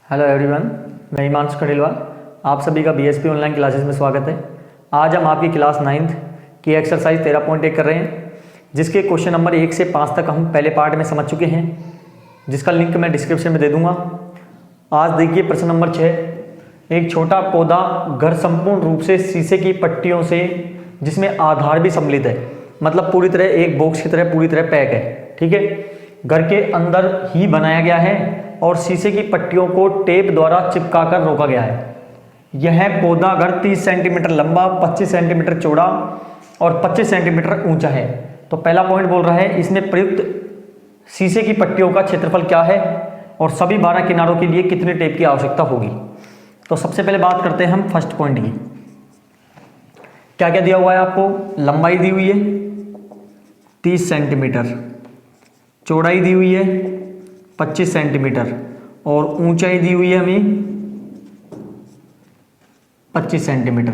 Hello everyone, मैं हिमांशु खंडेलवाल। आप सभी का बीएसपी ऑनलाइन क्लासेस में स्वागत है। आज हम आपकी क्लास 9th की एक्सरसाइज 13.1 कर रहे हैं, जिसके क्वेश्चन नंबर 1 से 5 तक हम पहले पार्ट में समझ चुके हैं, जिसका लिंक मैं डिस्क्रिप्शन में दे दूंगा। आज देखिए प्रश्न नंबर 6। एक छोटा पौधा घर संपूर्ण रूप से शीशे की पट्टियों से, जिसमें आधार भी सम्मिलित है, मतलब पूरी तरह एक बॉक्स की तरह पूरी तरह पैक है, ठीक है, घर के अंदर ही बनाया गया है और शीशे की पट्टियों को टेप द्वारा चिपकाकर रोका गया है। यह पौधा घर 30 सेंटीमीटर लंबा, 25 सेंटीमीटर चौड़ा और 25 सेंटीमीटर ऊंचा है। तो पहला पॉइंट बोल रहा है, इसमें प्रयुक्त शीशे की पट्टियों का क्षेत्रफल क्या है और सभी 12 किनारों के लिए कितने टेप की आवश्यकता होगी। तो सबसे पहले बात करते हैं हम फर्स्ट पॉइंट की। क्या क्या दिया हुआ है आपको? लंबाई दी हुई है 30 सेंटीमीटर, चौड़ाई दी हुई है 25 सेंटीमीटर और ऊंचाई दी हुई है हमें 25 सेंटीमीटर।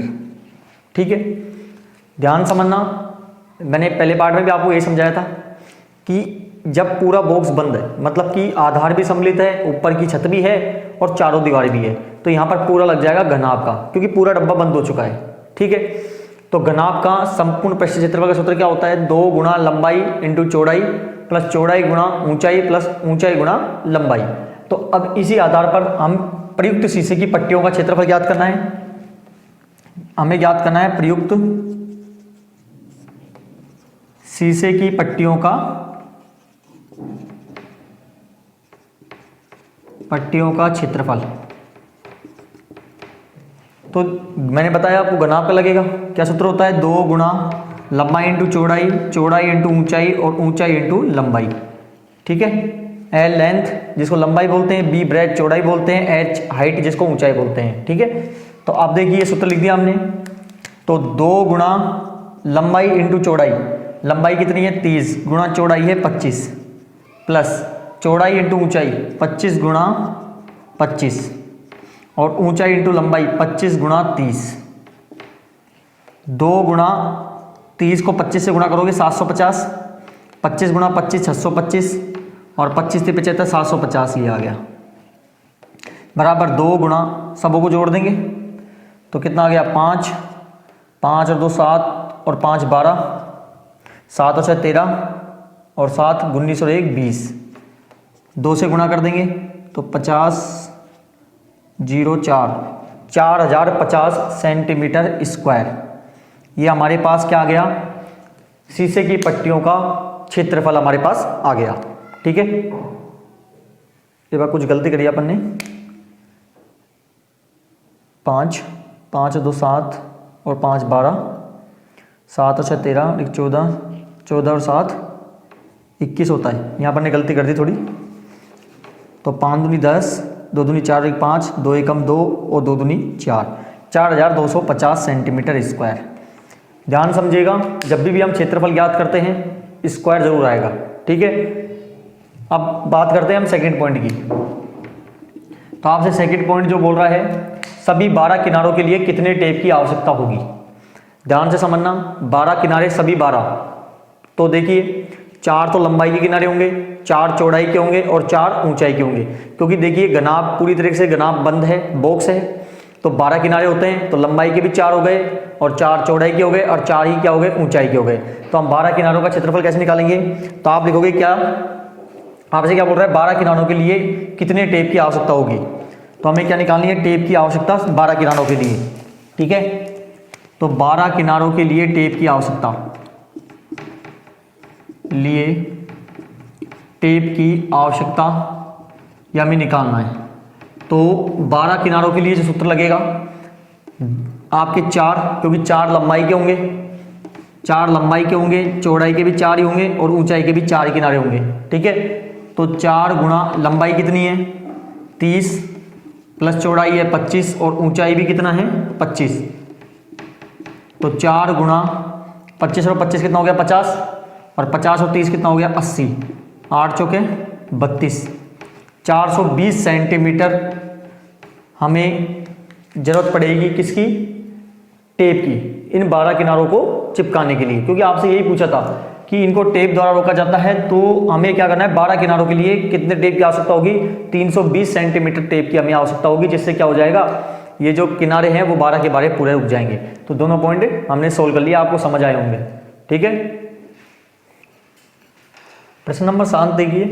ठीक है, ध्यान समझना, मैंने पहले पार्ट में भी आपको ये समझाया था कि जब पूरा बॉक्स बंद है, मतलब कि आधार भी सम्मिलित है, ऊपर की छत भी है और चारों दीवारें भी है, तो यहाँ पर पूरा लग जाएगा घनाभ का, क्योंकि पूरा डब्बा बंद हो चुका है। ठीक है, तो घनाभ का संपूर्ण पृष्ठ क्षेत्रफल का सूत्र क्या होता है? 2 गुणा लंबाई इंटू चौड़ाई प्लस चौड़ाई गुणा ऊंचाई प्लस ऊंचाई गुणा लंबाई। तो अब इसी आधार पर हम प्रयुक्त शीशे की पट्टियों का क्षेत्रफल ज्ञात करना है। हमें ज्ञात करना है प्रयुक्त शीशे की पट्टियों का क्षेत्रफल। तो मैंने बताया आपको घनाभ का लगेगा, क्या सूत्र होता है? 2 गुणा लंबाई इंटू चौड़ाई, चौड़ाई इंटू ऊंचाई और ऊंचाई इंटू लंबाई। ठीक है, एल लेंथ जिसको लंबाई बोलते हैं, बी ब्रेथ चौड़ाई बोलते हैं, एच हाइट जिसको ऊंचाई बोलते हैं। ठीक है, तो आप देखिए ये सूत्र लिख दिया हमने। तो 2 गुणा लंबाई इंटू चौड़ाई, लंबाई कितनी है 30 गुणा चौड़ाई है 25 प्लस चौड़ाई इंटू ऊंचाई 25 गुणा 25 और ऊंचाई इंटू लंबाई 25 गुणा 30। 2 गुणा 30 को 25 से गुणा करोगे 750, 25 गुणा 25 625 और 25 से 75 750 ये आ गया, बराबर 2 गुणा सबों को जोड़ देंगे तो कितना आ गया 5, 5 और 2 7 और 5 12, 7 और 6 13 और 7 19 और 1 20। 2 से गुणा कर देंगे तो 50 0 4 4050 सेंटीमीटर स्क्वायर। ये हमारे पास क्या आ गया? शीशे की पट्टियों का क्षेत्रफल हमारे पास आ गया। ठीक है, ये बार कुछ गलती करी अपन ने, 5 5 और 2 7 और 5 12, 7 और 6 13, 1 14, 14 और 7 21 होता है। यहाँ पर ने गलती कर दी थोड़ी, तो 5 दूनी 10, 2 दूनी 4, 1 5, 2 एकम 2 और 2 दूनी 4, 4250 सेंटीमीटर स्क्वायर। ध्यान समझिएगा, जब भी हम क्षेत्रफल ज्ञात करते हैं स्क्वायर जरूर आएगा। ठीक है, अब बात करते हैं हम सेकंड पॉइंट की। तो आपसे सेकंड पॉइंट जो बोल रहा है, सभी 12 किनारों के लिए कितने टेप की आवश्यकता होगी। ध्यान से समझना, 12 किनारे सभी 12, तो देखिए 4 तो लंबाई के किनारे होंगे, 4 चौड़ाई के होंगे और 4 ऊंचाई के होंगे, क्योंकि देखिए घनाभ पूरी तरीके से घनाभ बंद है, बॉक्स है, तो 12 किनारे होते हैं, तो लंबाई के भी 4 हो गए और 4 चौड़ाई के हो गए और 4 ही क्या हो गए? ऊंचाई के हो गए। तो हम 12 किनारों का क्षेत्रफल कैसे निकालेंगे? तो आप लिखोगे क्या, आपसे क्या बोल रहा है, 12 किनारों के लिए कितने टेप की आवश्यकता होगी। तो हमें क्या निकालनी है? टेप की आवश्यकता 12 किनारों के लिए। ठीक है, तो 12 किनारों के लिए टेप की आवश्यकता, टेप की आवश्यकता या हमें निकालना है। तो 12 किनारों के लिए जो सूत्र लगेगा आपके 4, क्योंकि 4 लंबाई के होंगे, 4 लंबाई के होंगे, चौड़ाई के भी 4 ही होंगे और ऊंचाई के भी 4 ही किनारे होंगे। ठीक है, तो 4 गुणा लंबाई कितनी है 30 प्लस चौड़ाई है 25 और ऊंचाई भी कितना है 25, तो 4 गुणा 25 और 25 कितना हो गया 50 और 50 और 30 कितना हो गया 80, 8 चौके 32, 420 सेंटीमीटर हमें जरूरत पड़ेगी किसकी? टेप की, इन 12 किनारों को चिपकाने के लिए, क्योंकि आपसे यही पूछा था कि कि इनको टेप द्वारा रोका जाता है, तो हमें क्या करना है, 12 किनारों के लिए कितने टेप की आवश्यकता होगी, 320 सेंटीमीटर टेप की हमें आवश्यकता होगी, जिससे क्या हो जाएगा, ये जो किनारे हैं वो 12 के 12 पूरे रुक जाएंगे। तो दोनों पॉइंट हमने सोल्व कर लिया, आपको समझ आए होंगे। ठीक है, प्रश्न नंबर 7 देखिए,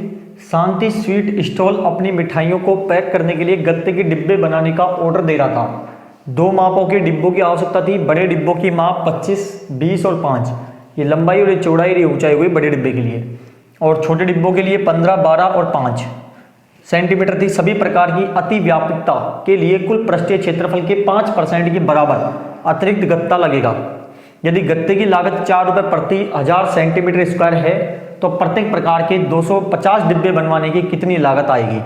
शांति स्वीट स्टॉल अपनी मिठाइयों को पैक करने के लिए गत्ते के डिब्बे बनाने का ऑर्डर दे रहा था। 2 मापों के डिब्बों की आवश्यकता थी। बड़े डिब्बों की माप 25, 20 और 5, ये लंबाई और ये चौड़ाई और ये ऊंचाई हुई बड़े डिब्बे के लिए, और छोटे डिब्बों के लिए 15, 12 और 5 सेंटीमीटर थी। सभी प्रकार की अति व्यापकता के लिए कुल पृष्ठीय क्षेत्रफल के 5% के बराबर अतिरिक्त गत्ता लगेगा। यदि गत्ते की लागत 4 रुपये प्रति 1000 सेंटीमीटर स्क्वायर है, तो प्रत्येक प्रकार के 250 डिब्बे बनवाने की कितनी लागत आएगी।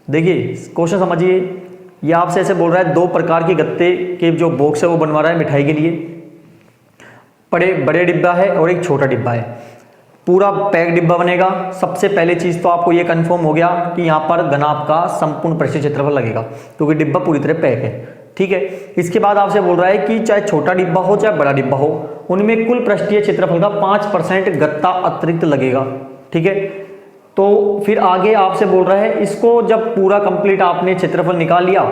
देखिए क्वेश्चन समझिए, ये आपसे ऐसे बोल रहा है 2 प्रकार के गत्ते के जो बॉक्स है वो बनवा रहा है मिठाई के लिए। बड़े डिब्बा है और एक छोटा डिब्बा है, पूरा पैक डिब्बा बनेगा। सबसे पहले चीज तो आपको ये कंफर्म हो गया कि यहाँ पर घनाभ का संपूर्ण पृष्ठीय क्षेत्रफल लगेगा, क्योंकि डिब्बा पूरी तरह पैक है। ठीक है, इसके बाद आपसे बोल रहा है कि चाहे छोटा डिब्बा हो चाहे बड़ा डिब्बा हो, उनमें कुल पृष्ठीय क्षेत्रफल का 5% गत्ता अतिरिक्त लगेगा। ठीक है, तो फिर आगे आपसे बोल रहा है, इसको जब पूरा कंप्लीट आपने क्षेत्रफल निकाल लिया,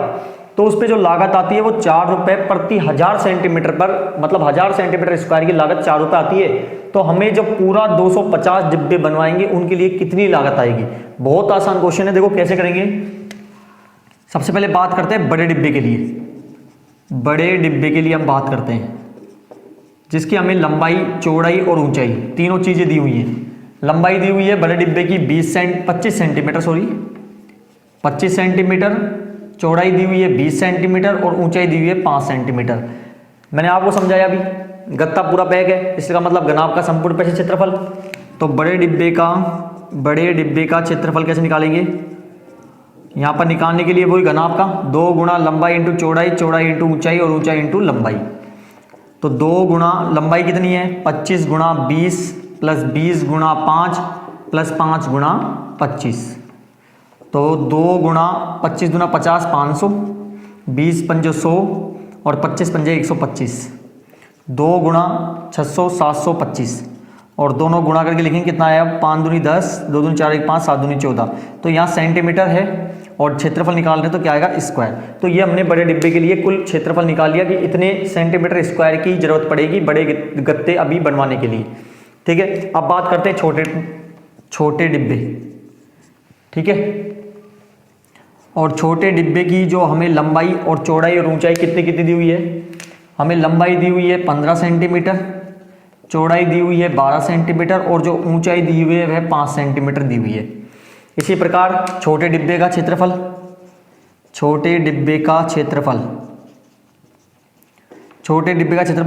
तो उस पर जो लागत आती है वो 4 रुपये प्रति 1000 सेंटीमीटर पर, मतलब 1000 सेंटीमीटर स्क्वायर की लागत 4 रुपये आती है। तो हमें जब पूरा 250 डिब्बे बनवाएंगे उनके लिए कितनी लागत आएगी। बहुत आसान क्वेश्चन है, देखो कैसे करेंगे। सबसे पहले बात करते हैं बड़े डिब्बे के लिए। बड़े डिब्बे के लिए हम बात करते हैं, जिसकी हमें लंबाई, चौड़ाई और ऊंचाई तीनों चीजें दी हुई हैं। लंबाई दी हुई है बड़े डिब्बे की 25 सेंटीमीटर, 25 सेंटीमीटर, चौड़ाई दी हुई है 20 सेंटीमीटर और ऊंचाई दी हुई है 5 सेंटीमीटर। मैंने आपको समझाया अभी, गत्ता पूरा पैक है, इसका मतलब घनाभ का संपूर्ण पृष्ठीय क्षेत्रफल। तो बड़े डिब्बे का क्षेत्रफल कैसे निकालेंगे, यहाँ पर निकालने के लिए वही घनाभ का 2 गुणा लंबाई इंटू चौड़ाई, चौड़ाई इंटू ऊंचाई और ऊंचाई इंटू लंबाई। तो 2 गुणा लंबाई कितनी है, 25 गुणा 20 प्लस 20 गुणा 5 प्लस 5 गुणा 25। तो 2 गुणा 25 गुणा 50, 500, 20 पंजे 100 और 25 पंजे 125। 2 गुणा 600, 725, और दोनों गुणा करके लिखेंगे कितना आया, 5 दूनी 10, 2 दूनी 4, 1 5, 7 दूनी 14। तो यहाँ सेंटीमीटर है और क्षेत्रफल निकाल रहे तो क्या आएगा, स्क्वायर। तो ये हमने बड़े डिब्बे के लिए कुल क्षेत्रफल निकाल लिया कि इतने सेंटीमीटर स्क्वायर की जरूरत पड़ेगी बड़े गत्ते अभी बनवाने के लिए। ठीक है, अब बात करते हैं छोटे डिब्बे। ठीक है, और छोटे डिब्बे की जो हमें लंबाई और चौड़ाई और ऊंचाई कितनी कितनी दी हुई है। हमें लंबाई दी हुई है 15 सेंटीमीटर, चौड़ाई दी हुई है 12 सेंटीमीटर और जो ऊंचाई दी हुई है वह 5 सेंटीमीटर दी हुई है। इसी प्रकार छोटे डिब्बे का क्षेत्रफल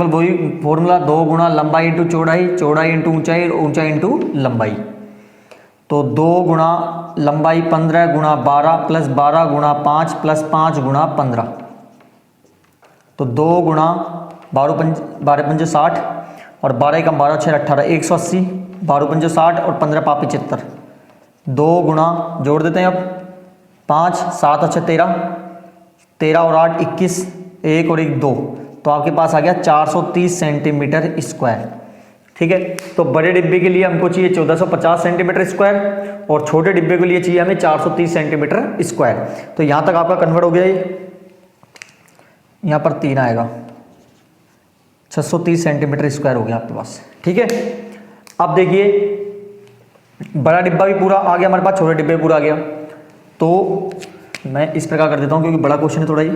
वही फॉर्मूला, 2 गुणा लंबाई इंटू चौड़ाई, चौड़ाई इंटू ऊंचाई, ऊंचाई इंटू लंबाई। तो 2 गुणा लंबाई 15 गुणा 12 प्लस 12 गुणा 5 प्लस 5 गुणा 15। तो 2 गुणा 12 पंजे 60 और 12 कम 12 6 18, 180, 12 पंजे 60 और 15 पापी 75। 2 गुणा जोड़ देते हैं अब, 5 7 अच्छा 13, 13 और 8 21, 1 और 1 2। तो आपके पास आ गया 430 सेंटीमीटर स्क्वायर। ठीक है, तो बड़े डिब्बे के लिए हमको चाहिए 1450 सेंटीमीटर स्क्वायर और छोटे डिब्बे के लिए चाहिए हमें 430 सेंटीमीटर स्क्वायर। तो यहां तक आपका कन्वर्ट हो गया, ये यहां पर 3 आएगा, 630 सेंटीमीटर स्क्वायर हो गया आपके पास। ठीक है, अब देखिए बड़ा डिब्बा भी पूरा आ गया हमारे पास, छोटे डिब्बे पूरा आ गया। तो मैं इस प्रकार कर देता हूं क्योंकि बड़ा क्वेश्चन है थोड़ा ये।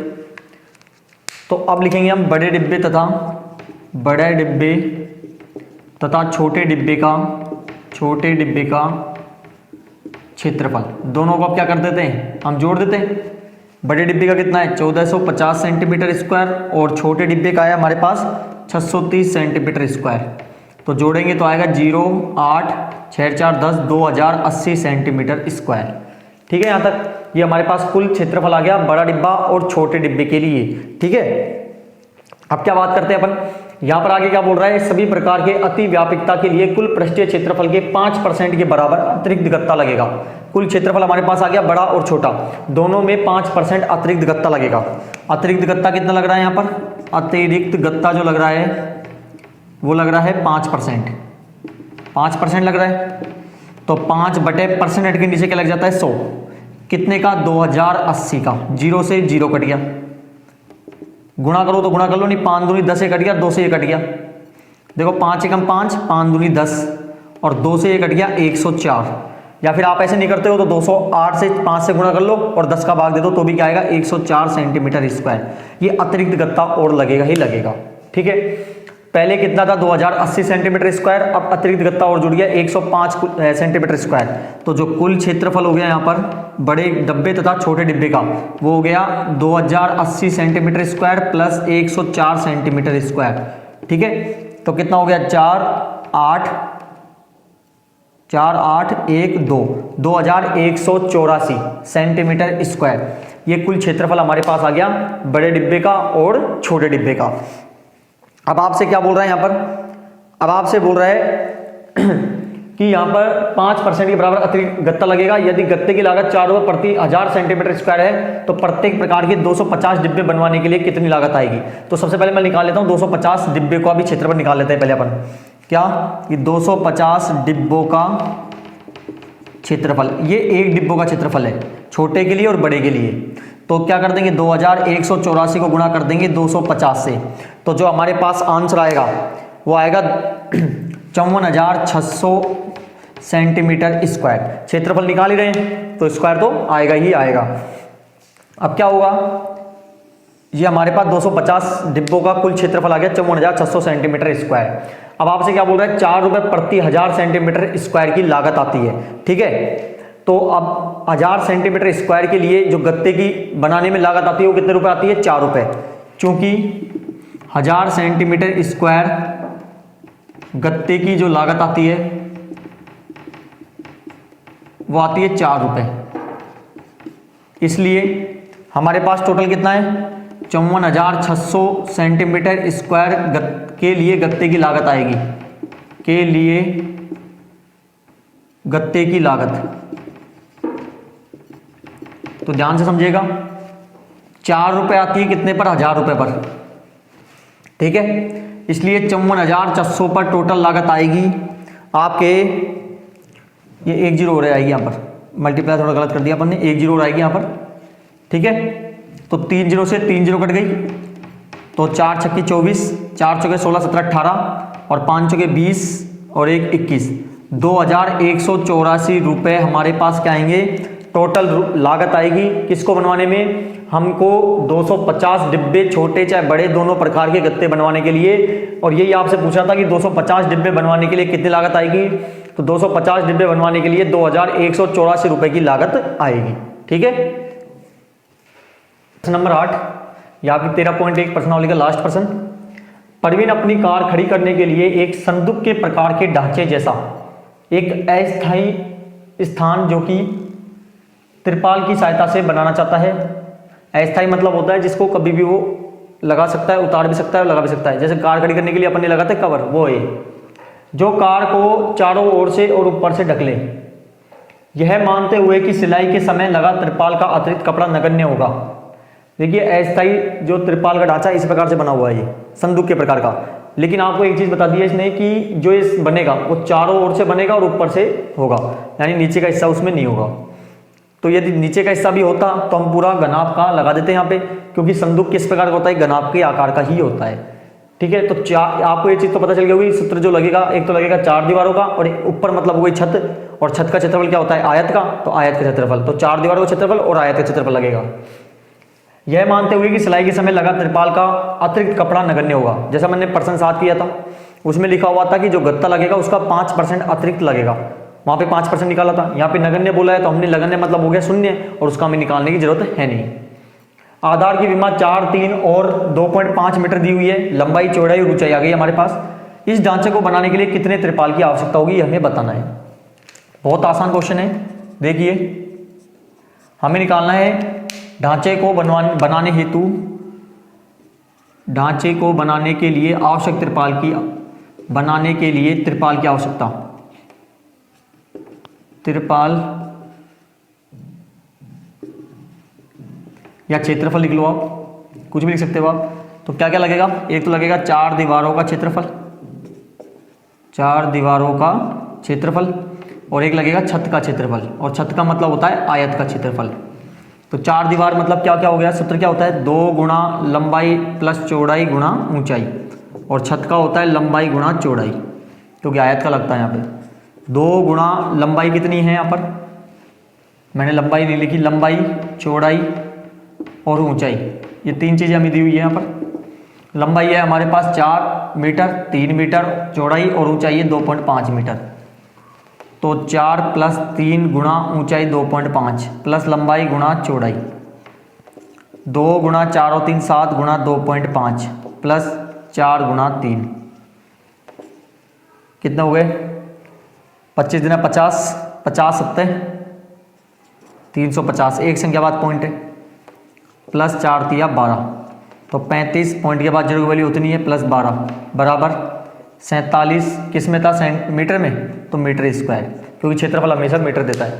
तो अब लिखेंगे हम बड़े डिब्बे तथा छोटे डिब्बे का क्षेत्रफल, दोनों को अब क्या कर देते हैं, हम जोड़ देते हैं। बड़े डिब्बे का कितना है 1450 सेंटीमीटर स्क्वायर और छोटे डिब्बे का है हमारे पास 630 सेंटीमीटर स्क्वायर। तो जोड़ेंगे तो आएगा 0 8 6 4 10 2080 सेंटीमीटर स्क्वायर। ठीक है, यहाँ तक ये हमारे पास कुल क्षेत्रफल आ गया बड़ा डिब्बा और छोटे डिब्बे के लिए। ठीक है, अब क्या बात करते हैं अपन, यहाँ पर आगे क्या बोल रहा है, सभी प्रकार के अति व्यापकता के लिए कुल पृष्ठीय क्षेत्रफल के 5% के बराबर अतिरिक्त गत्ता लगेगा। कुल क्षेत्रफल हमारे पास आ गया बड़ा और छोटा, दोनों में 5% अतिरिक्त गत्ता लगेगा। अतिरिक्त गत्ता कितना लग रहा है यहाँ पर, अतिरिक्त गत्ता जो लग रहा है वो लग रहा है 5%। 5% लग रहा है, तो 5/% के नीचे क्या लग जाता है 100, कितने का 2080 का, 0 से 0 कट गया, गुणा करो तो गुणा कर लो, नहीं 5 दूनी 10 से कट गया, 2 से ये कट गया, देखो 5 एकम 5, 5 दूनी 10 और 2 से ये कट गया 104, या फिर आप ऐसे नहीं करते हो तो 208 से 5 से गुणा कर लो और 10 का भाग दे दो तो भी क्या आएगा 104 सेंटीमीटर स्क्वायर। ये अतिरिक्त गत्ता और लगेगा ही लगेगा, ठीक है। पहले कितना था 2080 सेंटीमीटर स्क्वायर, अब अतिरिक्त गत्ता और जुड़ गया 105 सेंटीमीटर स्क्वायर, तो जो कुल क्षेत्रफल हो गया यहाँ पर बड़े डिब्बे तथा छोटे डिब्बे का वो हो गया 2080 centimetre square plus 104 centimetre square, ठीक है। तो कितना हो गया 2184 सेंटीमीटर स्क्वायर, ये कुल क्षेत्रफल हमारे पास आ गया बड़े डिब्बे का और छोटे डिब्बे का। अब आपसे क्या बोल रहा है यहाँ पर, अब आपसे बोल रहा है कि यहाँ पर 5% के बराबर अतिरिक्त गत्ता लगेगा यदि गत्ते की लागत 4 रुपये प्रति 1000 सेंटीमीटर स्क्वायर है, तो प्रत्येक प्रकार के 250 डिब्बे बनवाने के लिए कितनी लागत आएगी। तो सबसे पहले मैं निकाल लेता हूँ 250 डिब्बे का भी क्षेत्रफल निकाल लेते हैं पहले अपन, क्या कि 250 डिब्बों का क्षेत्रफल, ये एक डिब्बों का क्षेत्रफल है छोटे के लिए और बड़े के लिए। तो क्या कर देंगे 2184 को गुणा कर देंगे 250 से, तो जो हमारे पास आंसर आएगा वो आएगा 54,600 सेंटीमीटर स्क्वायर। क्षेत्रफल निकाल ही रहे हैं तो स्क्वायर तो आएगा ही आएगा। अब क्या होगा, ये हमारे पास 250 डिब्बों का कुल क्षेत्रफल आ गया 54,600 सेंटीमीटर स्क्वायर। अब आपसे क्या बोल रहा है 4 रुपये प्रति 1000 सेंटीमीटर स्क्वायर की लागत आती है, ठीक है। तो अब 1000 सेंटीमीटर स्क्वायर के लिए जो गत्ते की बनाने में लागत आती है वो कितने रुपए आती है 4 रुपये, क्योंकि 1000 सेंटीमीटर स्क्वायर गत्ते की जो लागत आती है वो आती है 4 रुपये, इसलिए हमारे पास टोटल कितना है 54,600 सेंटीमीटर स्क्वायर के लिए गत्ते की लागत आएगी, के लिए गत्ते की लागत। तो ध्यान से समझिएगा 4 रुपये आती है कितने पर 1000 रुपये पर, ठीक है। इसलिए 54,600 पर टोटल लागत आएगी आपके, ये 1 जीरो हो रहा आएगी यहाँ पर, मल्टीप्लाई थोड़ा गलत कर दिया अपन ने, 1 जीरो आएगी यहाँ पर, ठीक है। तो 3 जीरो से 3 जीरो कट गई, तो 4 छक्की 24, 4 चौके 16 17 18 और 5 चौके 20 और 1 21, 2184 रुपये हमारे पास क्या आएंगे टोटल लागत आएगी किसको बनवाने में, हमको 250 डिब्बे छोटे चाहे बड़े दोनों प्रकार के गत्ते बनवाने के लिए। और यही आपसे पूछा था कि 250 डिब्बे बनवाने के लिए कितनी लागत आएगी, तो 250 डिब्बे बनवाने के लिए 2184 रुपये की लागत आएगी, ठीक है। प्रश्न नंबर 8, यहाँ पे 13.1 प्रश्नावली का लास्ट प्रश्न। परवीन अपनी कार खड़ी करने के लिए एक संदूक के प्रकार के ढांचे जैसा एक अस्थायी स्थान जो कि तिरपाल की सहायता से बनाना चाहता है। अस्थायी मतलब होता है जिसको कभी भी वो लगा सकता है, उतार भी सकता है, लगा भी सकता है। जैसे कार खड़ी करने के लिए अपन ने लगाते कवर, वो है जो कार को चारों ओर से और ऊपर से ढक ले, यह मानते हुए कि सिलाई के समय लगा तिरपाल का अतिरिक्त कपड़ा नगण्य होगा। देखिए अस्थायी जो तिरपाल का ढांचा इस प्रकार से बना हुआ है, ये संदूक के प्रकार का। लेकिन आपको एक चीज बता दी है इसने कि जो इस बनेगा वो चारों ओर से बनेगा और ऊपर से होगा, यानी नीचे का हिस्सा उसमें नहीं होगा। तो यदि नीचे का हिस्सा भी होता तो हम पूरा गनाब का लगा देते हैं यहाँ पे, क्योंकि संदूक किस प्रकार का होता है, गनाब के आकार का ही होता है, ठीक है। तो आपको ये चीज तो पता चल गई होगी, सूत्र जो लगेगा एक तो लगेगा 4 दीवारों का और ऊपर मतलब हो गई छत, और छत का क्षेत्रफल क्या होता है आयत का, तो आयत का क्षेत्रफल, तो 4 दीवारों का क्षेत्रफल और आयत का क्षेत्रफल लगेगा। यह मानते हुए कि सिलाई के समय लगा तिरपाल का अतिरिक्त कपड़ा नगण्य होगा। जैसा मैंने प्रश्न 7 किया था उसमें लिखा हुआ था कि जो गत्ता लगेगा उसका 5% अतिरिक्त लगेगा, वहां पे 5% निकाला था, यहाँ पे नगण्य बोला है तो हमने नगण्य मतलब हो गया शून्य, और उसका हमें निकालने की जरूरत है नहीं। आधार की विमा 4, 3 और 2.5 मीटर दी हुई है, लंबाई चौड़ाई और ऊंचाई आ गई हमारे पास। इस ढांचे को बनाने के लिए कितने तिरपाल की आवश्यकता होगी हमें बताना है। बहुत आसान क्वेश्चन है, देखिए हमें निकालना है ढांचे को बनाने हेतु, ढांचे को बनाने के लिए आवश्यक तिरपाल की, बनाने के लिए तिरपाल की आवश्यकता, तिरपाल या क्षेत्रफल लिख लो, आप कुछ भी लिख सकते हो आप। तो क्या क्या लगेगा, एक तो लगेगा 4 दीवारों का क्षेत्रफल, 4 दीवारों का क्षेत्रफल और एक लगेगा छत का क्षेत्रफल, और छत का मतलब होता है आयत का क्षेत्रफल। तो 4 दीवार मतलब क्या क्या हो गया, सूत्र क्या होता है 2 गुणा लंबाई प्लस चौड़ाई गुणा ऊंचाई, और छत का होता है लंबाई गुणा चौड़ाई, क्योंकि आयत का लगता है यहाँ पे। 2 गुणा लंबाई कितनी है, यहाँ पर मैंने लंबाई नहीं लिखी, लंबाई चौड़ाई और ऊंचाई, ये 3 चीज़ें हमें दी हुई है यहाँ पर। लंबाई है हमारे पास 4 मीटर, 3 मीटर चौड़ाई, और ऊंचाई है 2.5 मीटर। तो 4 प्लस 3 गुणा ऊंचाई 2.5 प्लस लंबाई गुणा चौड़ाई, 2 गुणा 4 और 3 7 गुणा 2.5 प्लस 4 गुणा 3, कितना हो गए 25 दिन 50, 50 सत्ते 350, एक संख्या बाद पॉइंट है, प्लस 4 तिया 12, तो 35 पॉइंट के बाद जीरो की वैल्यू उतनी है प्लस 12 बराबर 47, किस में था सेंटीमीटर में, तो मीटर स्क्वायर, क्योंकि क्षेत्रफल हमेशा मीटर देता है,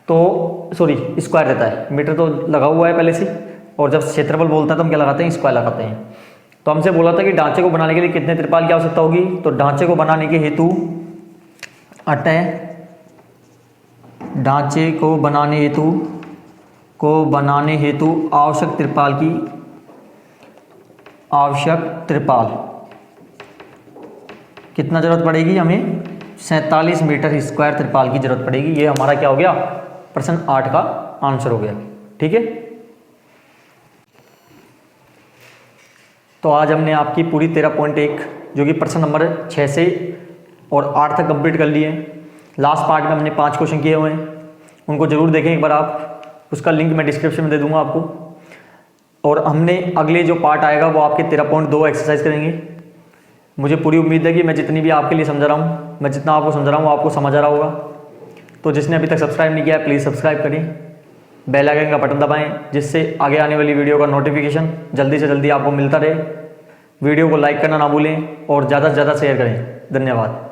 तो सॉरी स्क्वायर देता है, मीटर तो लगा हुआ है पहले से, और जब क्षेत्रफल बोलता है तो हम क्या लगाते हैं, स्क्वायर लगाते हैं। तो हमसे बोला था कि ढांचे को बनाने के लिए कितने त्रिपाल की आवश्यकता होगी, तो ढांचे को बनाने के हेतु ढांचे को बनाने हेतु आवश्यक त्रिपाल कितना जरूरत पड़ेगी, हमें 47 मीटर स्क्वायर त्रिपाल की जरूरत पड़ेगी। ये हमारा क्या हो गया, प्रश्न 8 का आंसर हो गया। ठीक है, तो आज हमने आपकी पूरी 13.1 जो कि प्रश्न नंबर 6 से और 8 तक कंप्लीट कर लिए हैं। लास्ट पार्ट में हमने 5 क्वेश्चन किए हुए हैं, उनको जरूर देखें एक बार आप, उसका लिंक मैं डिस्क्रिप्शन में दे दूंगा आपको। और हमने अगले जो पार्ट आएगा वो आपके 13.2 एक्सरसाइज करेंगे। मुझे पूरी उम्मीद है कि मैं जितनी भी आपके लिए समझा रहा हूँ, मैं जितना आपको समझा रहा हूँ आपको समझ आ रहा होगा। तो जिसने अभी तक सब्सक्राइब नहीं किया है प्लीज़ सब्सक्राइब करें, बेल आइकन का बटन दबाएं, जिससे आगे आने वाली वीडियो का नोटिफिकेशन जल्दी से जल्दी आपको मिलता रहे। वीडियो को लाइक करना ना भूलें और ज़्यादा से ज़्यादा शेयर करें। धन्यवाद।